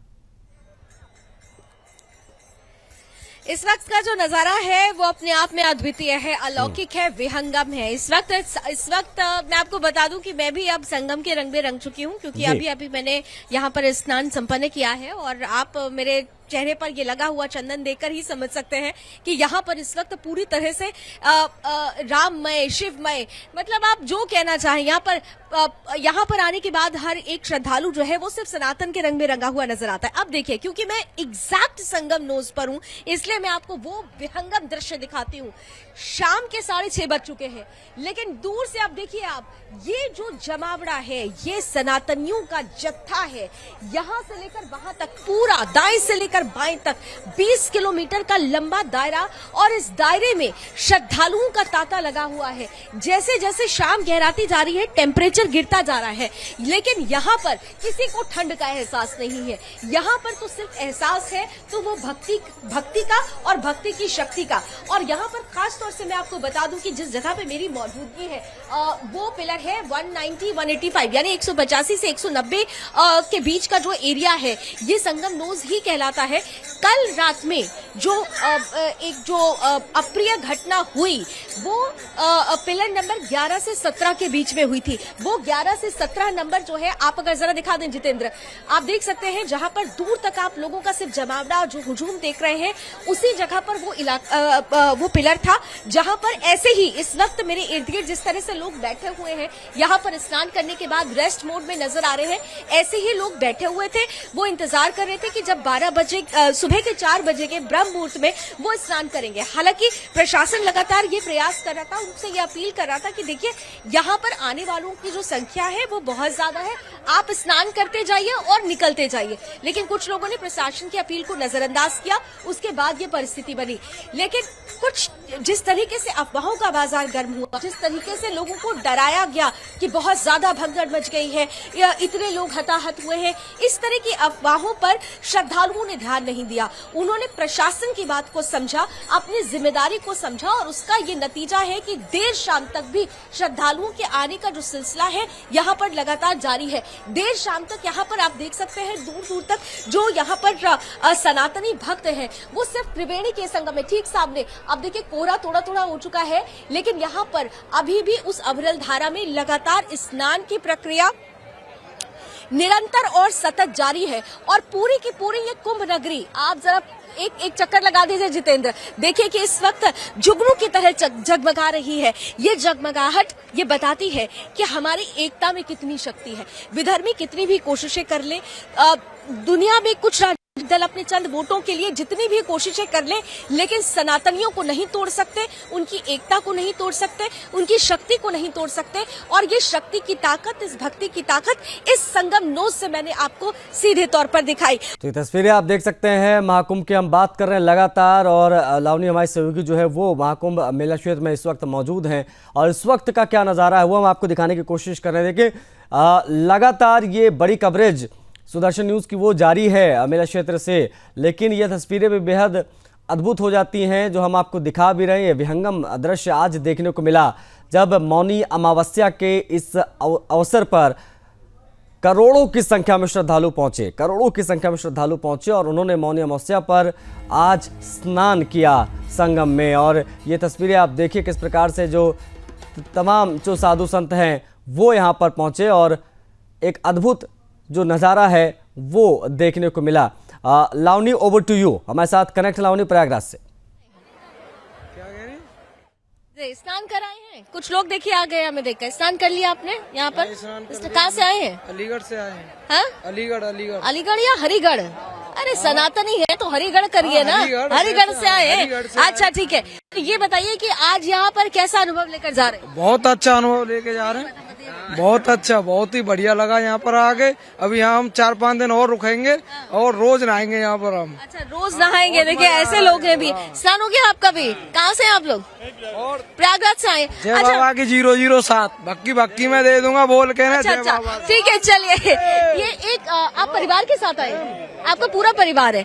इस वक्त का जो नजारा है वो अपने आप में अद्वितीय है, अलौकिक है, विहंगम है। इस वक्त मैं आपको बता दूं कि मैं भी अब संगम के रंग में रंग चुकी हूं, क्योंकि अभी मैंने यहाँ पर स्नान संपन्न किया है और आप मेरे चेहरे पर ये लगा हुआ चंदन देखकर ही समझ सकते हैं कि यहाँ पर इस वक्त पूरी तरह से राममय, शिवमय, मतलब आप जो कहना चाहें, यहाँ पर आने के बाद हर एक श्रद्धालु जो है वो सिर्फ सनातन के रंग में रंगा हुआ नजर आता है। अब देखिए, क्योंकि मैं एग्जैक्ट संगम नोज पर हूँ इसलिए मैं आपको वो विहंगम दृश्य दिखाती हूँ। शाम के 6:30 बज चुके हैं, लेकिन दूर से आप देखिए, ये जो जमावड़ा है ये सनातनियों का जत्था है। यहाँ से लेकर वहां तक पूरा दाएं से लेकर बाएं तक 20 किलोमीटर का लंबा दायरा, और इस दायरे में श्रद्धालुओं का तांता लगा हुआ है। जैसे जैसे शाम गहराती जा रही है टेम्परेचर गिरता जा रहा है, लेकिन यहाँ पर किसी को ठंड का एहसास नहीं है। यहाँ पर तो सिर्फ एहसास है तो वो भक्ति का और भक्ति की शक्ति का। और यहाँ पर खास तौर से मैं आपको बता दूं कि जिस जगह पे मेरी मौजूदगी है वो पिलर है 190-185 यानी 185 से 190 के बीच का जो एरिया है ये संगम नोज ही कहलाता है। कल रात में जो अप्रिय घटना हुई वो पिलर नंबर 11 से 17 के बीच में हुई थी। वो 11 से 17 नंबर जो है, आप अगर जरा दिखा दें जितेंद्र, आप देख सकते हैं जहां पर दूर तक आप लोगों का सिर्फ जमावड़ा जो हुजूम देख रहे हैं, उसी जगह पर वो पिलर था जहां पर ऐसे ही इस वक्त मेरे इर्द गिर्द जिस तरह से लोग बैठे हुए हैं, यहाँ पर स्नान करने के बाद रेस्ट मोड में नजर आ रहे हैं, ऐसे ही लोग बैठे हुए थे। वो इंतजार कर रहे थे कि जब 12 बजे सुबह के 4 बजे के ब्रह्म मुहूर्त में वो स्नान करेंगे। हालांकि प्रशासन लगातार ये प्रयास कर रहा था, उनसे ये अपील कर रहा था कि देखिए यहाँ पर आने वालों की जो संख्या है वो बहुत ज्यादा है, आप स्नान करते जाइए और निकलते जाइए। लेकिन कुछ लोगों ने प्रशासन की अपील को नजरअंदाज किया, उसके बाद ये परिस्थिति बनी। लेकिन कुछ जिस तरीके से अफवाहों का बाजार गर्म हुआ, जिस तरीके से लोगों को डराया गया कि बहुत ज्यादा भगदड़ मच गई है या इतने लोग हताहत हुए हैं, इस तरह की अफवाहों पर श्रद्धालुओं ने ध्यान नहीं दिया। उन्होंने प्रशासन की बात को समझा, अपनी जिम्मेदारी को समझा, और उसका ये नतीजा है कि देर शाम तक भी श्रद्धालुओं के आने का जो सिलसिला है यहाँ पर लगातार जारी है। देर शाम तक यहाँ पर आप देख सकते हैं दूर दूर तक जो यहाँ पर सनातनी भक्त हैं वो सिर्फ त्रिवेणी के संगम में ठीक सामने, अब देखिए कोहरा थोड़ा हो चुका है, लेकिन यहाँ पर अभी भी उस अविरल धारा में लगातार स्नान की प्रक्रिया निरंतर और सतत जारी है। और पूरी की पूरी ये कुंभ नगरी, आप जरा एक चक्कर लगा दीजिए जितेंद्र, देखिए कि इस वक्त जुगनू की तरह जगमगा रही है। ये जगमगाहट ये बताती है कि हमारी एकता में कितनी शक्ति है। विधर्मी कितनी भी कोशिशें कर ले, दुनिया में कुछ दल अपने चंद वोटों के लिए जितनी भी कोशिशें कर ले, लेकिन सनातनियों को नहीं तोड़ सकते, उनकी एकता को नहीं तोड़ सकते, उनकी शक्ति को नहीं तोड़ सकते। और ये शक्ति की ताकत, इस भक्ति की ताकत इस संगम नोज से मैंने आपको सीधे तौर पर दिखाई। तो ये तस्वीरें आप देख सकते हैं, महाकुंभ की हम बात कर रहे हैं लगातार, और लावनी हमारी सहयोगी जो है वो महाकुंभ मेला क्षेत्र में इस वक्त मौजूद हैं, और इस वक्त का क्या नज़ारा है वो हम आपको दिखाने की कोशिश कर रहे हैं। देखिए लगातार ये बड़ी कवरेज सुदर्शन न्यूज़ की वो जारी है मेला क्षेत्र से, लेकिन ये तस्वीरें भी बेहद अद्भुत हो जाती हैं जो हम आपको दिखा भी रहे हैं। विहंगम दृश्य आज देखने को मिला जब मौनी अमावस्या के इस अवसर पर करोड़ों की संख्या में श्रद्धालु पहुंचे, और उन्होंने मौनी अमावस्या पर आज स्नान किया संगम में। और ये तस्वीरें आप देखिए किस प्रकार से जो तमाम जो साधु संत हैं वो यहाँ पर पहुंचे, और एक अद्भुत जो नज़ारा है वो देखने को मिला। लावनी, ओवर टू यू, हमारे साथ कनेक्ट लावनी प्रयागराज से। स्नान कराए हैं कुछ लोग, देखिए आ गए, हमें देखकर स्नान कर लिया आपने यहाँ पर। कहाँ से आए हैं? अलीगढ़ से आए हैं। हाँ? अलीगढ़ या हरिगढ़? अरे सनातनी है तो हरिगढ़ करिए ना, हरिगढ़ से आए हैं। अच्छा ठीक है, ये बताइए कि आज यहाँ पर कैसा अनुभव लेकर जा रहे हैं? बहुत अच्छा अनुभव लेके जा रहे हैं, बहुत अच्छा, बहुत ही बढ़िया लगा यहाँ पर आके। अभी यहाँ हम 4-5 दिन और रुकेंगे और रोज नहाएंगे यहाँ पर हम। अच्छा, रोज नहाएंगे? देखिए ऐसे लोग हैं भी। स्नान हो गया आपका भी? कहाँ से हैं आप लोग? प्रयागराज से आए। जय बाबा की 007 भक्की में दे दूंगा बोल के ना। अच्छा, ठीक है, चलिए। ये एक आप परिवार के साथ आए, आपका पूरा परिवार है?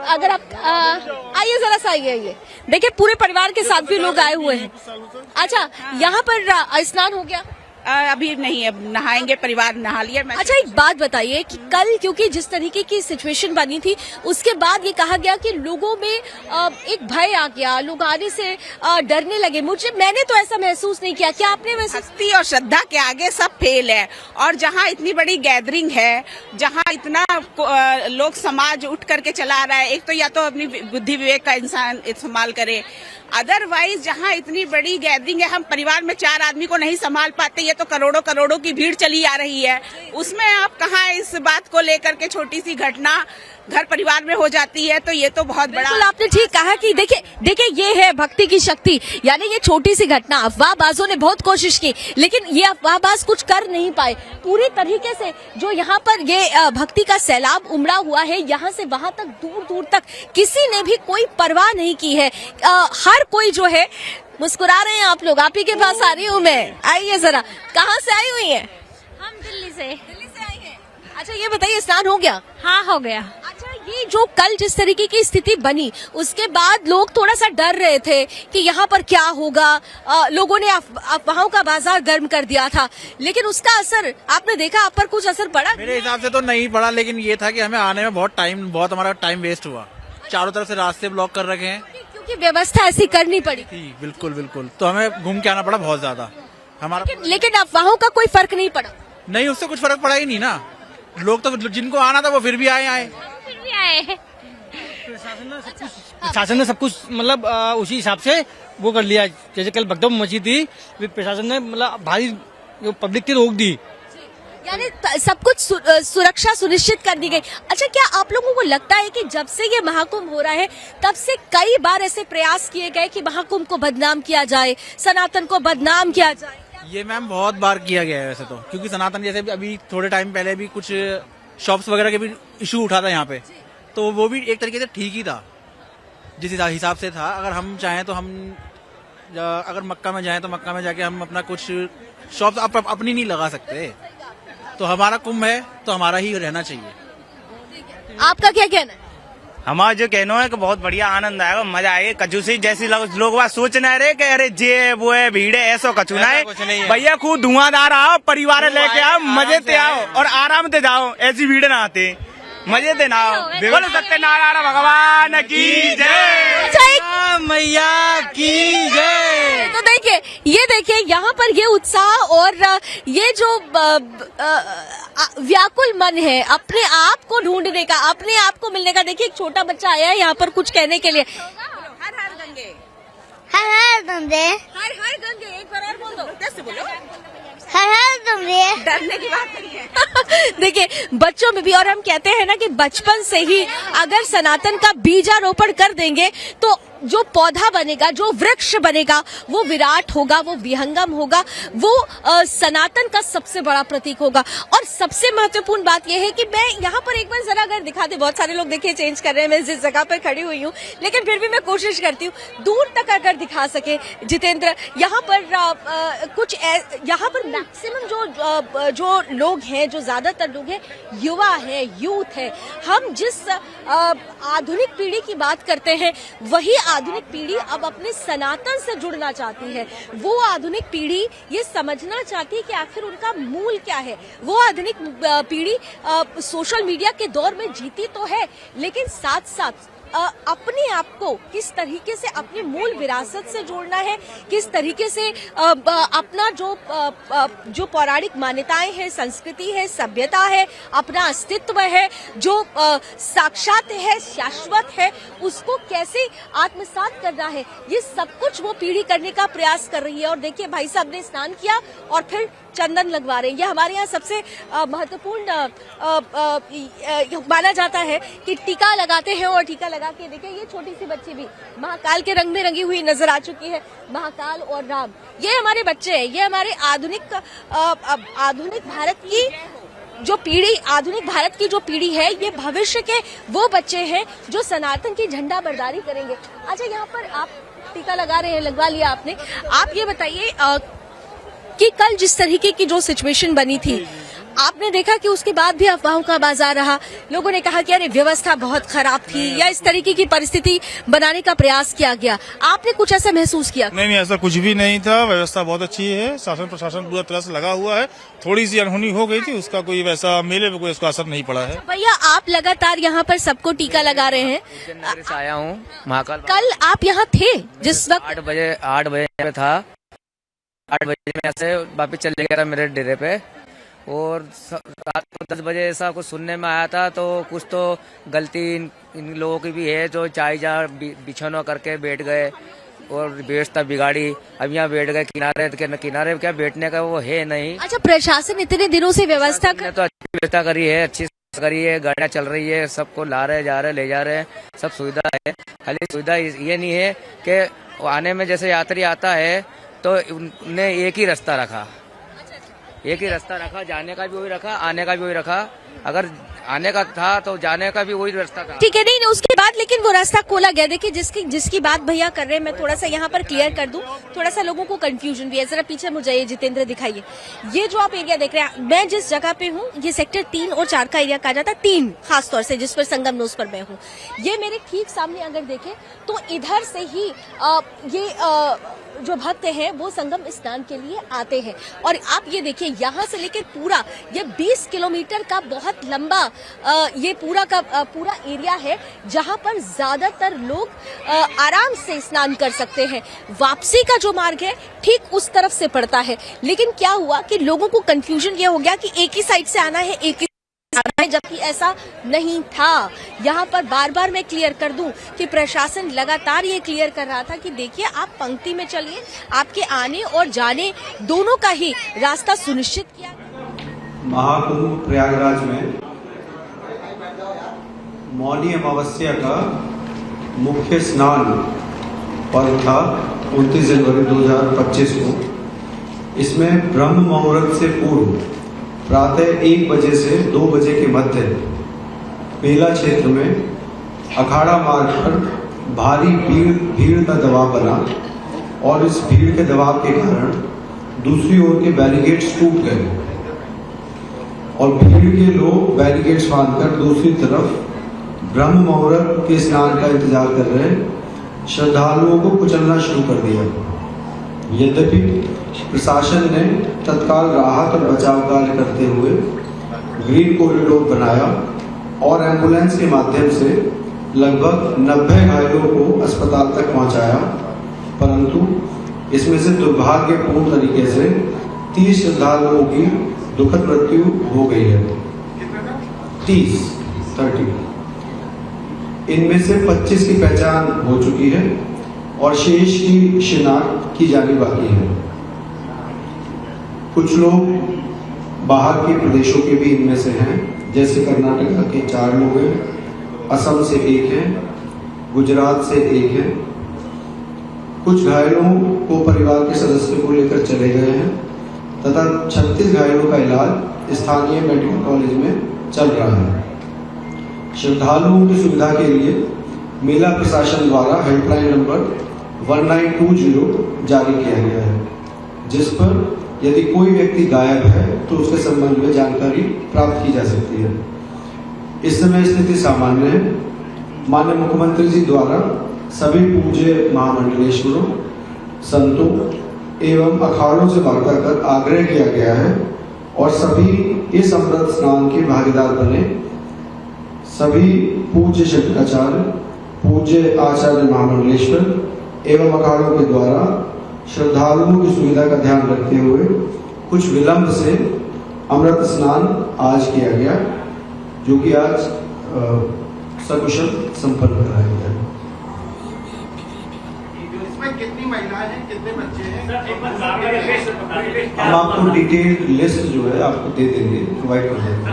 अगर आप आइए जरा सा, आइए। देखिए पूरे परिवार के साथ भी लोग आए हुए हैं। अच्छा, यहाँ पर स्नान हो गया? अभी नहीं, अब नहाएंगे, परिवार नहा लिया। अच्छा, एक बात बताइए कि कल क्योंकि जिस तरीके की सिचुएशन बनी थी उसके बाद ये कहा गया कि लोगों में एक भय आ गया, लोग आने से डरने लगे। मैंने तो ऐसा महसूस नहीं किया, क्या आपने? भक्ति और श्रद्धा के आगे सब फेल है। और जहाँ इतनी बड़ी गैदरिंग है, जहाँ इतना लोग समाज उठ करके चला रहा है, एक तो या तो अपनी बुद्धि विवेक का इंसान इस्तेमाल करे, अदरवाइज जहाँ इतनी बड़ी गैदरिंग है, हम परिवार में 4 आदमी को नहीं संभाल पाते, ये तो करोड़ों की भीड़ चली आ रही है। उसमें आप कहाँ इस बात को लेकर के छोटी सी घटना घर परिवार में हो जाती है, तो ये तो बहुत बड़ा। आपने ठीक कहा कि देखिए ये है भक्ति की शक्ति। यानी ये छोटी सी घटना, अफवाहबाजों ने बहुत कोशिश की लेकिन ये अफवाहबाज कुछ कर नहीं पाए। पूरी तरीके से जो यहाँ पर ये भक्ति का सैलाब उमड़ा हुआ है, यहाँ से वहां तक, दूर दूर तक किसी ने भी कोई परवाह नहीं की है। हर कोई जो है मुस्कुरा रहे हैं। आप लोग, आप ही के पास आ रही हूँ मैं, आइए जरा। कहाँ से आई हुई है? हम दिल्ली से आई है। अच्छा, ये बताइए स्नान हो गया? हाँ, हो गया। अच्छा, ये जो कल जिस तरीके की स्थिति बनी उसके बाद लोग थोड़ा सा डर रहे थे कि यहाँ पर क्या होगा, लोगों ने अफवाहों का बाजार गर्म कर दिया था, लेकिन उसका असर आपने देखा? आप पर कुछ असर पड़ा? मेरे हिसाब से तो नहीं पड़ा, लेकिन ये था कि हमें आने में बहुत हमारा टाइम वेस्ट हुआ। चारों तरफ से रास्ते ब्लॉक कर रखे हैं क्योंकि व्यवस्था ऐसी करनी पड़ी। बिल्कुल, तो हमें घूम के आना पड़ा बहुत ज्यादा हमारा। लेकिन अफवाहों का कोई फर्क नहीं पड़ा? नहीं, उससे कुछ फर्क पड़ा ही नहीं ना। लोग तो जिनको आना था वो फिर भी आए। प्रशासन ने सब कुछ मतलब उसी हिसाब से वो कर लिया। जैसे कल भगदड़ मची थी, प्रशासन ने मतलब भारी जो पब्लिक थी रोक दी, यानी सब कुछ सुरक्षा सुनिश्चित कर दी गई। अच्छा, क्या आप लोगों को लगता है कि जब से ये महाकुंभ हो रहा है तब से कई बार ऐसे प्रयास किए गए कि महाकुंभ को बदनाम किया जाए, सनातन को बदनाम किया जाए? ये मैम बहुत बार किया गया है वैसे तो, क्योंकि सनातन जैसे अभी थोड़े टाइम पहले भी कुछ शॉप्स वगैरह के भी इशू उठा था यहाँ पे, तो वो भी एक तरीके से ठीक ही था जिस हिसाब से था। अगर हम चाहें तो हम अगर मक्का में जाएं तो मक्का में जाके हम अपना कुछ शॉप्स अपनी नहीं लगा सकते, तो हमारा कुंभ है तो हमारा ही रहना चाहिए। आपका क्या कहना है? हमारा जो कहना है कि बहुत बढ़िया आनंद आएगा, मजा आएगा। कचूसी जैसी लोग बात सोच न रहे कि अरे जे वो है भीड़ है, ऐसा कचू ना है भैया। खूब धुआंधार आओ, परिवार लेके आओ, मजे से आओ और आराम से जाओ, ऐसी भीड़ ना आते, मजे से ना आओ। बोलो सत्यनारायण भगवान की जय, मैया की जय। तो देखिए यहाँ पर ये उत्साह और ये जो व्याकुल मन है अपने आप को ढूंढने का, अपने आप को मिलने का। देखिए एक छोटा बच्चा आया है यहाँ पर कुछ कहने के लिए। हर हर गंगे, हर हर गंगे, हर हर गंगे, एक बार और बोल दो, कैसे बोलो? डरने की बात नहीं है। देखिए बच्चों में भी, और हम कहते हैं ना कि बचपन से ही अगर सनातन का बीजारोपण कर देंगे तो जो पौधा बनेगा, जो वृक्ष बनेगा, वो विराट होगा, वो विहंगम होगा, वो सनातन का सबसे बड़ा प्रतीक होगा। और सबसे महत्वपूर्ण बात यह है कि मैं यहाँ पर एक बार जरा अगर दिखा दे, बहुत सारे लोग देखिए चेंज कर रहे हैं, मैं जिस जगह पर खड़ी हुई हूँ, लेकिन फिर भी मैं कोशिश करती हूँ दूर तक अगर दिखा सके जितेंद्र। यहाँ पर यहाँ पर मैक्सिमम जो लोग हैं, जो ज्यादातर लोग हैं, युवा है, यूथ है। हम जिस आधुनिक पीढ़ी की बात करते हैं, वही आधुनिक पीढ़ी अब अपने सनातन से जुड़ना चाहती है। वो आधुनिक पीढ़ी ये समझना चाहती है कि आखिर उनका मूल क्या है। वो आधुनिक पीढ़ी सोशल मीडिया के दौर में जीती तो है, लेकिन साथ साथ अपने आप को किस तरीके से अपनी मूल विरासत से जोड़ना है, किस तरीके से अपना जो पौराणिक मान्यताएं हैं, संस्कृति है, सभ्यता है, अपना अस्तित्व है, जो साक्षात है, शाश्वत है, उसको कैसे आत्मसात करना है, ये सब कुछ वो पीढ़ी करने का प्रयास कर रही है। और देखिए भाई साहब ने स्नान किया और फिर चंदन लगवा रहे हैं। ये हमारे यहाँ सबसे महत्वपूर्ण माना जाता है कि टीका लगाते हैं, और टीका लगा के देखिए ये छोटी सी बच्ची भी महाकाल के रंग में रंगी हुई नजर आ चुकी है। महाकाल और राम, ये हमारे बच्चे हैं, ये हमारे आधुनिक भारत की जो पीढ़ी, आधुनिक भारत की जो पीढ़ी है, ये भविष्य के वो बच्चे हैं जो सनातन की झंडा बरदारी करेंगे। अच्छा, यहाँ पर आप टीका लगा रहे हैं, लगवा लिया आपने। आप ये बताइए कि कल जिस तरीके की जो सिचुएशन बनी थी, आपने देखा कि उसके बाद भी अफवाहों का बाजार रहा। लोगों ने कहा कि अरे व्यवस्था बहुत खराब थी, या इस तरीके की परिस्थिति बनाने का प्रयास किया गया। आपने कुछ ऐसा महसूस किया? नहीं, ऐसा कुछ भी नहीं था। व्यवस्था बहुत अच्छी है, शासन प्रशासन पूरा तरह से लगा हुआ है। थोड़ी सी अनहोनी हो गई थी, उसका कोई वैसा मेले में कोई उसका असर नहीं पड़ा है। भैया आप लगातार यहाँ पर सबको टीका लगा रहे हैं। आया हूँ महाकाल। कल आप यहाँ थे जिस वक्त? 8 बजे था। 8 बजे में ऐसे वापिस चले गया था मेरे डेरे पे, और रात को 10 बजे ऐसा कुछ सुनने में आया था। तो कुछ तो गलती इन लोगों की भी है, जो चाय जहाँ बिछौना करके बैठ गए और व्यवस्था बिगाड़ी। अब यहाँ बैठ गए किनारे क्या बैठने का वो है नहीं। अच्छा, प्रशासन इतने दिनों से व्यवस्था तो अच्छी व्यवस्था करी है, अच्छी करी है, गाड़ियाँ चल रही है, सबको ला रहे, जा रहे, ले जा रहे हैं, सब सुविधा है। खाली सुविधा ये नहीं है कि आने में जैसे यात्री आता है तो उन्हें एक ही रास्ता रखा, जाने का भी वही रखा, आने का भी वही रखा। अगर आने का था तो जाने का भी वही रास्ता था। ठीक है, नहीं उसके बाद लेकिन वो रास्ता खोला गया। देखिए जिसकी बात भैया कर रहे हैं, मैं थोड़ा सा यहाँ पर क्लियर कर दूं, थोड़ा सा लोगों को कंफ्यूजन भी है। जरा पीछे मुझे जाइए जितेंद्र, दिखाइए ये जो आप एरिया देख रहे हैं। मैं जिस जगह पे हूँ, ये सेक्टर 3 और 4 का एरिया कहा जाता है। 3 खासतौर से, जिस पर संगम नोज पर मैं हूँ। ये मेरे ठीक सामने अगर देखें तो इधर से ही ये जो भक्त हैं वो संगम स्नान के लिए आते हैं। और आप ये देखिए, यहाँ से लेकर पूरा ये 20 किलोमीटर का बहुत लंबा ये पूरा एरिया है, जहाँ पर ज्यादातर लोग आराम से स्नान कर सकते हैं। वापसी का जो मार्ग है ठीक उस तरफ से पड़ता है। लेकिन क्या हुआ कि लोगों को कंफ्यूजन ये हो गया कि एक ही साइड से आना है, एक ही आना है, जबकि ऐसा नहीं था। यहाँ पर बार बार मैं क्लियर कर दूं कि प्रशासन लगातार ये क्लियर कर रहा था कि देखिए आप पंक्ति में चलिए, आपके आने और जाने दोनों का ही रास्ता सुनिश्चित किया। महाकुंभ प्रयागराज में मौनी अमावस्या का मुख्य स्नान पर्व था 29 जनवरी 2025 को। इसमें ब्रह्म मुहूर्त से पूर्व प्रातः 1 बजे से 2 बजे के मध्य बेला क्षेत्र में अखाड़ा मार्ग पर भारी भीड़ का दबाव बना, और इस भीड़ के दबाव के कारण दूसरी ओर के बैरिकेड्स टूट गए और भीड़ के लोग बैरिकेड्स बांधकर दूसरी तरफ ब्रह्म मुहूर्त के स्नान का इंतजार कर रहे श्रद्धालुओं को कुचलना शुरू कर दिया। यद्यपि प्रशासन ने तत्काल राहत और बचाव कार्य करते हुए ग्रीन कॉरिडोर बनाया और एम्बुलेंस के माध्यम से लगभग 90 घायलों को अस्पताल तक पहुंचाया, परंतु इसमें से दुर्भाग्यपूर्ण तरीके से 30 श्रद्धालुओं की दुखद मृत्यु हो गई है। 30 इनमें से 25 की पहचान हो चुकी है और शेष की शिनाख्त की जानी बाकी है। कुछ लोग बाहर के प्रदेशों के भी इनमें से हैं, जैसे कर्नाटक के 4 लोग हैं, असम से 1 हैं, गुजरात से 1 हैं। कुछ घायलों को परिवार के सदस्य को लेकर चले गए हैं तथा 36 घायलों का इलाज स्थानीय मेडिकल कॉलेज में चल रहा है। श्रद्धालुओं की सुविधा के लिए मेला प्रशासन द्वारा हेल्पलाइन नंबर 1920 जारी किया गया है, जिस पर यदि कोई व्यक्ति गायब है तो उसके संबंध में जानकारी प्राप्त की जा सकती है। इस समय स्थिति सामान्य है। माननीय मुख्यमंत्री जी द्वारा सभी पूज्य महामंडलेश्वरों, संतों एवं अखाड़ों से वार्ता कर आग्रह किया गया है और सभी इस अमृत स्नान के भागीदार बने। सभी पूज्य शंकराचार्य, पूज्य आचार्य महामंडलेश्वर एवं अखाड़ों के द्वारा श्रद्धालुओं की सुविधा का ध्यान रखते हुए कुछ विलंब से अमृत स्नान आज किया गया, जो कि आज सकुशल संपन्न कराया गया। इसमें कितनी महिलाएं हैं, कितने बच्चे हैं? हम आपको डिटेल लिस्ट जो है आपको दे देंगे, प्रोवाइड कर देंगे।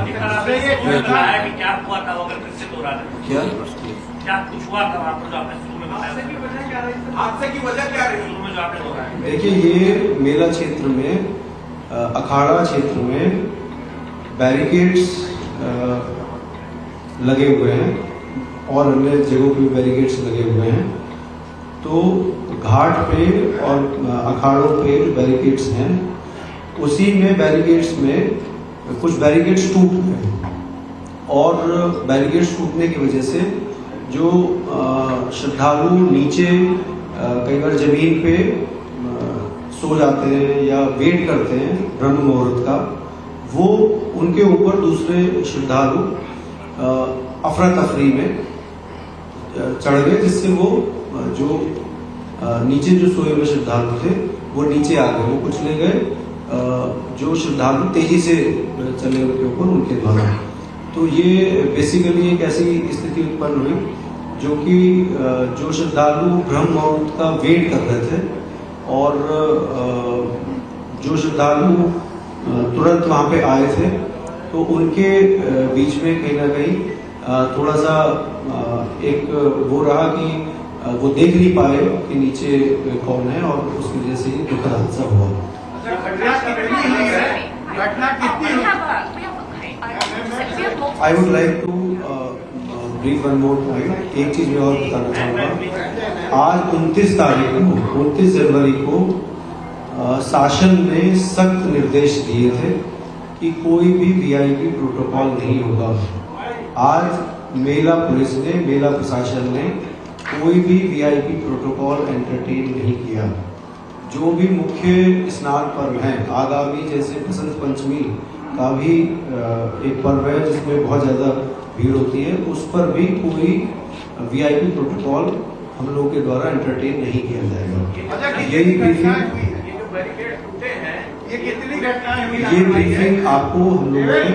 क्या कुछ हुआ था वहाँ पर जो आपने शुरू में बताया? हादसे की वजह क्या रही शुरू में जो आपने बताया? देखिए, ये मेला क्षेत्र में, अखाड़ा क्षेत्र में बैरिकेड्स लगे हुए हैं और अन्य जगहों पे बैरिकेड्स लगे हुए हैं। तो घाट पे और अखाड़ों पे जो बैरिकेड्स हैं, उसी में बैरिकेड्स में कुछ बैरिकेड्स टूट गए और बैरिकेड्स टूटने की वजह से जो श्रद्धालु नीचे कई बार जमीन पे सो जाते हैं या वेट करते हैं ब्रह्म मुहूर्त का, वो उनके ऊपर दूसरे श्रद्धालु अफरा तफरी में चढ़ गए, जिससे वो जो नीचे जो सोए हुए श्रद्धालु थे वो नीचे आ गए, वो कुचले गए जो श्रद्धालु तेजी से चले उनके ऊपर उनके द्वारा। तो ये बेसिकली एक ऐसी स्थिति उत्पन्न हुई जो कि जो श्रद्धालु ब्रह्म मुहूर्त का वेट कर रहे थे और जो श्रद्धालु तुरंत वहाँ पे आए थे, तो उनके बीच में कहीं ना कहीं थोड़ा सा एक वो रहा कि वो देख नहीं पाए कि नीचे कौन है और उसकी वजह से ही दुखद हादसा हुआ। I would like to brief one more point. एक चीज मैं और बताना चाहूँगा। आज 29 तारीख को, 29 जनवरी को शासन ने सख्त निर्देश दिए थे कि कोई भी वीआईपी प्रोटोकॉल नहीं होगा। आज मेला पुलिस ने, मेला प्रशासन ने कोई भी वीआईपी प्रोटोकॉल एंटरटेन नहीं किया। जो भी मुख्य स्नान पर्व हैं आगामी, जैसे बसंत पंचमी का भी एक पर्व है जिसमें बहुत ज़्यादा भीड़ होती है, उस पर भी कोई वीआईपी प्रोटोकॉल हम लोगों के द्वारा एंटरटेन नहीं किया जाएगा। यही ब्रीफिंग, ये ब्रीफिंग आपको हम लोगों ने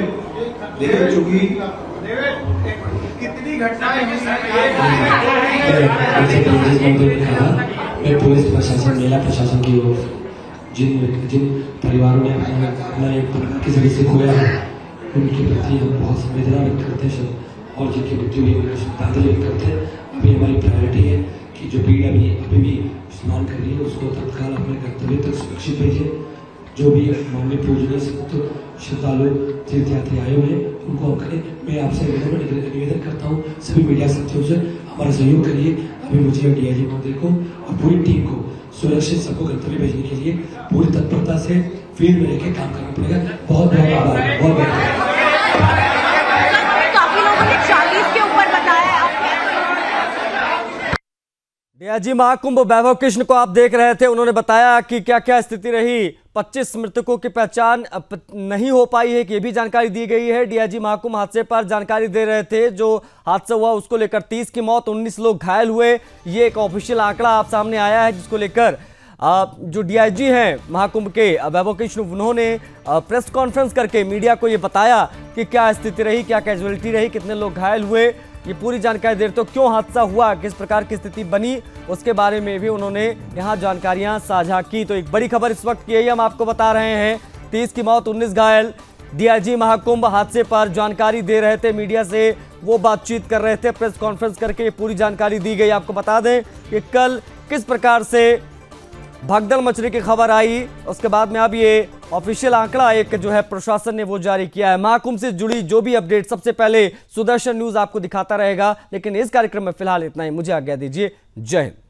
देखा, चूंकि कितनी घटनाएं मैं पुलिस प्रशासन, मेला प्रशासन की ओर जिन परिवारों ने अपना एक किसी वजह से खोया है, उनके प्रति हम बहुत संवेदना व्यक्त करते हैं और जिनकी मृत्यु हुई उन्हें श्रद्धांजलि व्यक्त करते हैं। अभी हमारी प्रायोरिटी है कि जो भीड़ अभी भी स्नान कर रही है उसको तत्काल अपने गंतव्य तक सुरक्षित भेजें। जो भी माननीय पूजनीय संत श्रद्धालु तीर्थयात्री आए हुए हैं उनको हम करें। मैं आपसे निवेदन करता हूँ सभी मीडिया साथियों से हमारा सहयोग करिए। अभी मुझे डीआईजी महोदय को और पूरी टीम को सुरक्षित सबको गंतव्य भेजने के लिए पूरी तत्परता से फील्ड में रहकर काम करना पड़ेगा। बहुत बहुत आभार, बहुत बहुत। डीआईजी महाकुंभ वैभव कृष्ण को आप देख रहे थे, उन्होंने बताया कि क्या क्या स्थिति रही। 25 मृतकों की पहचान नहीं हो पाई है कि ये भी जानकारी दी गई है। डीआईजी महाकुंभ हादसे पर जानकारी दे रहे थे, जो हादसा हुआ उसको लेकर 30 की मौत, 19 लोग घायल हुए। ये एक ऑफिशियल आंकड़ा आप सामने आया है, जिसको लेकर जो डीआईजी हैं महाकुंभ के वैभव कृष्ण, उन्होंने प्रेस कॉन्फ्रेंस करके मीडिया को ये बताया कि क्या स्थिति रही, क्या कैजुअलिटी रही, कितने लोग घायल हुए, ये पूरी जानकारी दे रहे। तो क्यों हादसा हुआ, किस प्रकार की स्थिति बनी, उसके बारे में भी उन्होंने यहाँ जानकारियां साझा की। तो एक बड़ी खबर इस वक्त की है, हम आपको बता रहे हैं 30 की मौत, 19 घायल। डीआईजी महाकुंभ हादसे पर जानकारी दे रहे थे, मीडिया से वो बातचीत कर रहे थे, प्रेस कॉन्फ्रेंस करके पूरी जानकारी दी गई। आपको बता दें कि कल किस प्रकार से भगदड़ मचने की खबर आई, उसके बाद में अब ये ऑफिशियल आंकड़ा एक जो है प्रशासन ने वो जारी किया है। महाकुंभ से जुड़ी जो भी अपडेट सबसे पहले सुदर्शन न्यूज आपको दिखाता रहेगा, लेकिन इस कार्यक्रम में फिलहाल इतना ही। मुझे आज्ञा दीजिए। जय हिंद।